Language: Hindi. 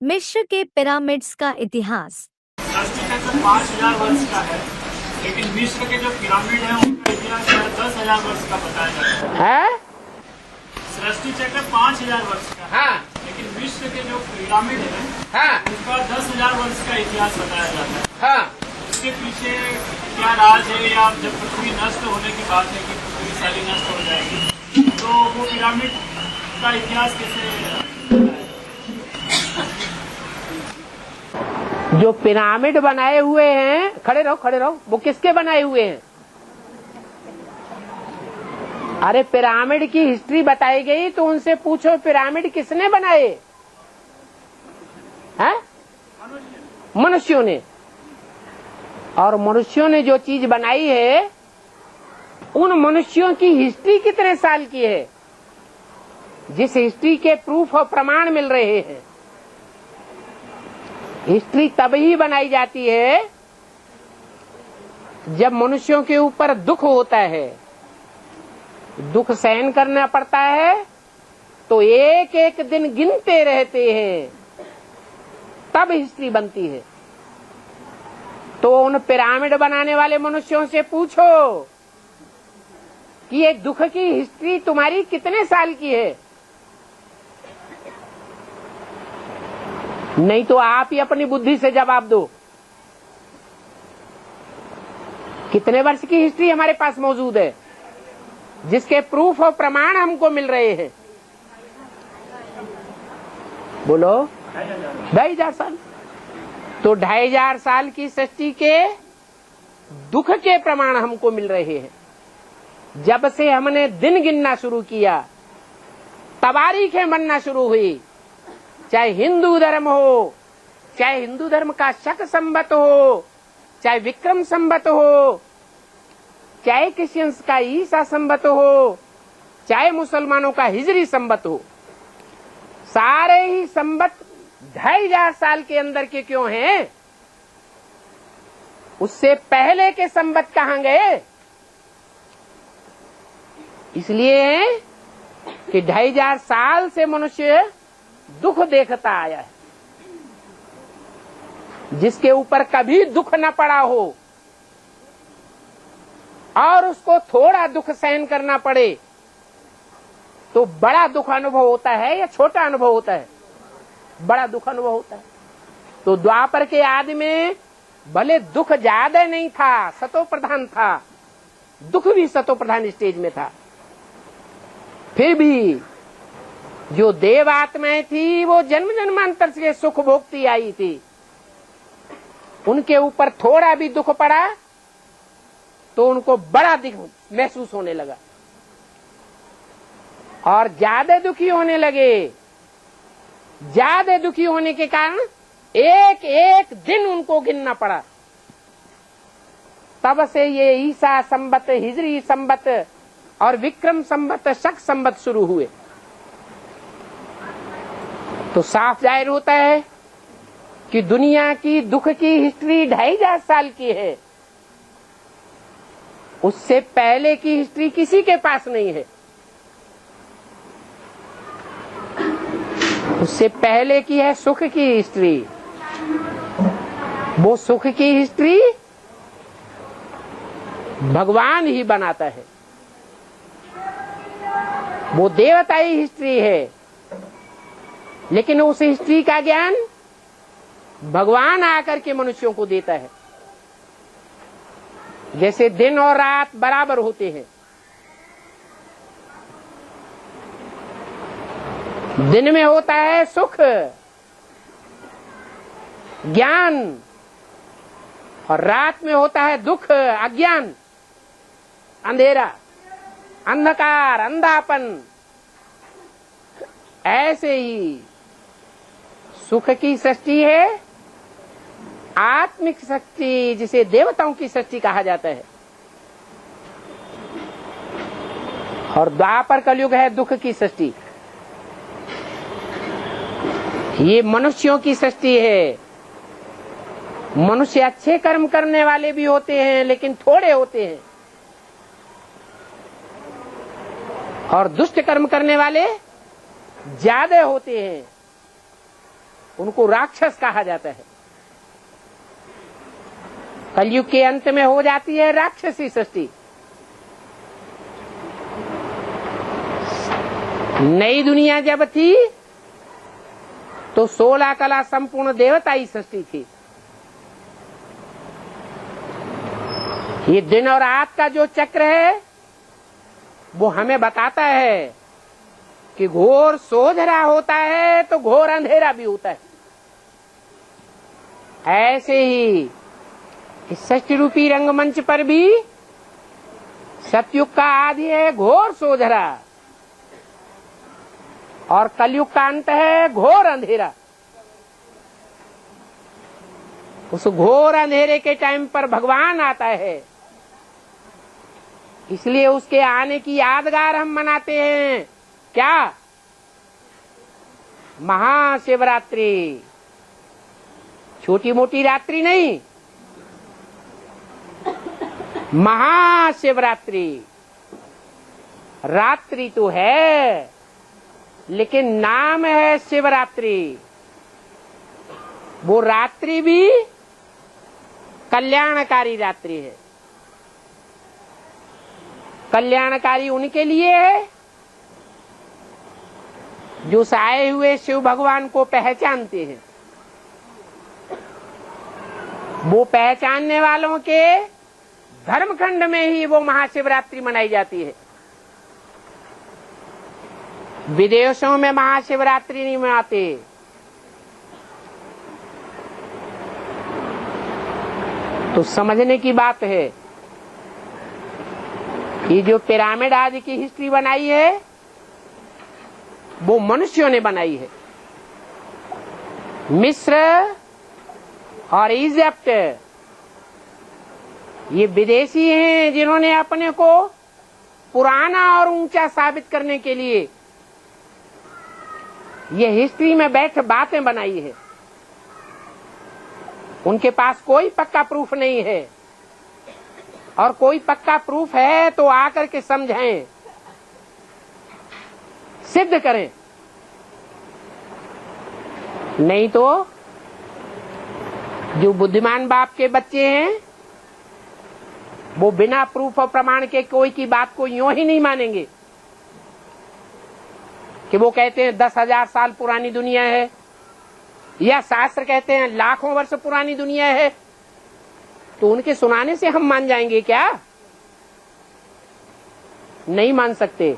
मिस्र के पिरामिड्स का इतिहास। सृष्टि चक्र 5000 वर्ष का है, लेकिन मिस्र के जो पिरामिड है उनका इतिहास 10,000 वर्ष का बताया जाता है। सृष्टि चक्र 5000 वर्ष का है, लेकिन मिस्र के जो पिरामिड है उसका 10,000 वर्ष का इतिहास बताया जाता है। उसके पीछे क्या राज है, या जब पृथ्वी नष्ट होने की बात है कि पृथ्वी सारी नष्ट हो जाएगी, तो वो पिरामिड का इतिहास कैसे? जो पिरामिड बनाए हुए हैं, खड़े रहो, वो किसके बनाए हुए हैं? अरे पिरामिड की हिस्ट्री बताई गई तो उनसे पूछो पिरामिड किसने बनाए हैं? मनुष्यों ने। और मनुष्यों ने जो चीज बनाई है, उन मनुष्यों की हिस्ट्री कितने साल की है, जिस हिस्ट्री के प्रूफ और प्रमाण मिल रहे हैं। हिस्ट्री तब ही बनाई जाती है जब मनुष्यों के ऊपर दुख होता है, दुख सहन करना पड़ता है, तो एक एक दिन गिनते रहते हैं, तब हिस्ट्री बनती है। तो उन पिरामिड बनाने वाले मनुष्यों से पूछो कि ये दुख की हिस्ट्री तुम्हारी कितने साल की है। नहीं तो आप ही अपनी बुद्धि से जवाब दो। कितने वर्ष की हिस्ट्री हमारे पास मौजूद है, जिसके प्रूफ और प्रमाण हमको मिल रहे हैं? बोलो। 2,500 साल। तो 2,500 साल की सृष्टि के दुख के प्रमाण हमको मिल रहे हैं। जब से हमने दिन गिनना शुरू किया, तवारीखें बनना शुरू हुई, चाहे हिंदू धर्म हो, चाहे हिंदू धर्म का शक संवत हो, चाहे विक्रम संवत हो, चाहे क्रिश्चियंस का ईसा संवत हो, चाहे मुसलमानों का हिजरी संवत हो, सारे ही संवत 2,500 साल के अंदर के क्यों हैं? उससे पहले के संवत कहां गए? इसलिए है कि 2,500 साल से मनुष्य दुख देखता आया है। जिसके ऊपर कभी दुख न पड़ा हो और उसको थोड़ा दुख सहन करना पड़े, तो बड़ा दुख अनुभव होता है या छोटा अनुभव होता है? बड़ा दुख अनुभव होता है। तो द्वापर के आदि में भले दुख ज्यादा नहीं था, सतो प्रधान था, दुख भी सतो प्रधान स्टेज में था, फिर भी जो देव आत्माएं थी वो जन्म जन्मांतर से सुख भोगती आई थी। उनके ऊपर थोड़ा भी दुख पड़ा तो उनको बड़ा दुख महसूस होने लगा और ज्यादा दुखी होने लगे। ज्यादा दुखी होने के कारण एक एक दिन उनको गिनना पड़ा। तब से ये ईसा संवत, हिजरी संवत और विक्रम संवत, शक संवत शुरू हुए। तो साफ जाहिर होता है कि दुनिया की दुख की हिस्ट्री 2,500 साल की है। उससे पहले की हिस्ट्री किसी के पास नहीं है। उससे पहले की है सुख की हिस्ट्री। वो सुख की हिस्ट्री भगवान ही बनाता है, वो देवताई हिस्ट्री है। लेकिन उस हिस्ट्री का ज्ञान भगवान आकर के मनुष्यों को देता है। जैसे दिन और रात बराबर होते हैं। दिन में होता है सुख, ज्ञान, और रात में होता है दुख, अज्ञान, अंधेरा, अंधकार, अंधापन। ऐसे ही सुख की सृष्टि है आत्मिक सृष्टि, जिसे देवताओं की सृष्टि कहा जाता है, और द्वापर कलयुग है दुख की सृष्टि। ये मनुष्यों की सृष्टि है। मनुष्य अच्छे कर्म करने वाले भी होते हैं, लेकिन थोड़े होते हैं, और दुष्ट कर्म करने वाले ज्यादा होते हैं। उनको राक्षस कहा जाता है। कलयुग के अंत में हो जाती है राक्षसी सृष्टि। नई दुनिया जब थी तो 16 कला संपूर्ण देवताई सृष्टि थी। ये दिन और रात का जो चक्र है वो हमें बताता है कि घोर सोझरा होता है तो घोर अंधेरा भी होता है। ऐसे ही इस सृष्टि रूपी रंगमंच पर भी सतयुग का आदि है घोर सोझरा और कलयुग का अंत है घोर अंधेरा। उस घोर अंधेरे के टाइम पर भगवान आता है, इसलिए उसके आने की यादगार हम मनाते हैं। क्या? महाशिवरात्रि। छोटी मोटी रात्रि नहीं, महाशिवरात्रि। रात्रि तो है लेकिन नाम है शिवरात्रि। वो रात्रि भी कल्याणकारी रात्रि है। कल्याणकारी उनके लिए है जो आए हुए शिव भगवान को पहचानते हैं। वो पहचानने वालों के धर्मखंड में ही वो महाशिवरात्रि मनाई जाती है। विदेशों में महाशिवरात्रि नहीं मनाते। तो समझने की बात है, ये जो पिरामिड आदि की हिस्ट्री बनाई है वो मनुष्यों ने बनाई है। मिस्र और इजिप्ट ये विदेशी हैं जिन्होंने अपने को पुराना और ऊंचा साबित करने के लिए ये हिस्ट्री में बैठ बातें बनाई है। उनके पास कोई पक्का प्रूफ नहीं है, और कोई पक्का प्रूफ है तो आकर के समझाएं, सिद्ध करें। नहीं तो जो बुद्धिमान बाप के बच्चे हैं वो बिना प्रूफ और प्रमाण के कोई की बात को यूं ही नहीं मानेंगे कि वो कहते हैं 10,000 साल पुरानी दुनिया है, या शास्त्र कहते हैं लाखों वर्ष पुरानी दुनिया है, तो उनके सुनाने से हम मान जाएंगे क्या? नहीं मान सकते।